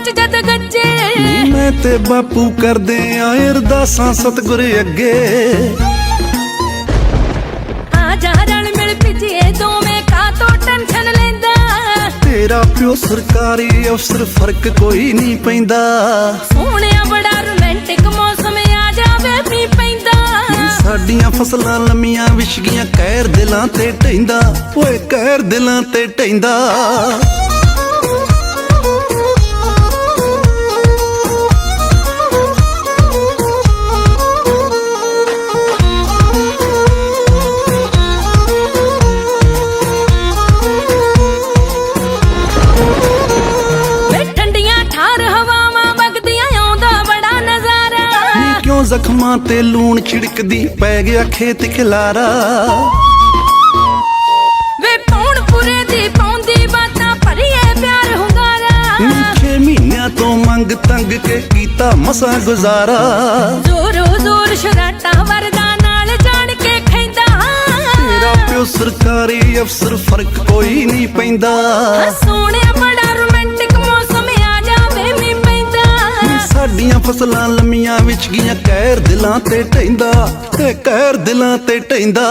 ਚ ਜਦ ਗੱਜੇ। मैं ते बापू करदे आ अरदासां सतगुर अगे। आ जा रल मिल पिजिए दोवें का तो टेंशन लेंदा। तेरा प्यो सरकारी अफसर फर्क कोई नहीं पैंदा। सोहणिया बड़ा रोमांटिक मौसम आ जावे मी पैंदा। साडियां फसलां लम्मियां विछ गईयां कहर दिलां ते ढैंदा। ओए कहर दिलां ते ढैंदा। जख्मां ते लूण छिड़कदी पै गया खेत खिलारा। वे पौणपुरे दी पौंदी बातां भरिए प्यार हुंगारा। 6 महीनियां तो मंग तंग के कीता मसा गुजारा। जोरो जोर शराटा वरदा नाल जान के खैंदा। तेरा प्यो सरकारी अफसर फर्क कोई नहीं पैंदा। सोहणिया बड़ा रोमांटिक मौसम आ जावे मी पैंदा। साडियां फसलां लम्मियां विच गईयां कहर दिलां ते ढैंदा। ते कहर दिलां ते ढैंदा।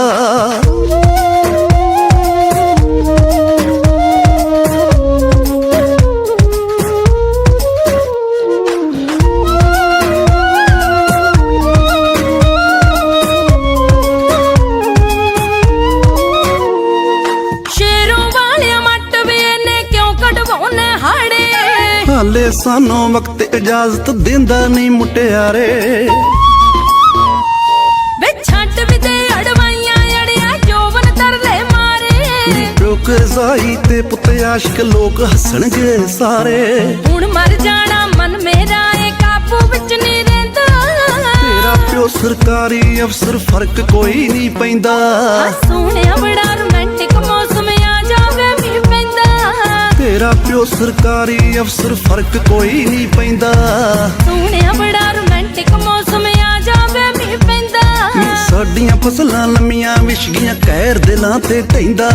हाले सानों वक्त इजाजत देंदा नहीं मुटियारे। वे छट भी दे अड़वाइयां अड़िया जोवन तरले मारे। रुक जाई ते पुत आशिक लोग हसणगे सारे। हुण मर जाना मन मेरा ए काबू विच नहीं रहिंदा। तेरा प्यो सरकारी अफसर फर्क कोई नहीं पैंदा। सोहणिया बड़ा रोमांटिक मौसम आ जावे मी पैंदा। तेरा प्यो सरकारी अफसर फर्क कोई नहीं पैंदा। सोहणिया बड़ा रोमांटिक मौसम आ जावे मी पैंदा। साडियां फसलां लम्मियां विछ गईयां कहर दिलां ते ढैंदा।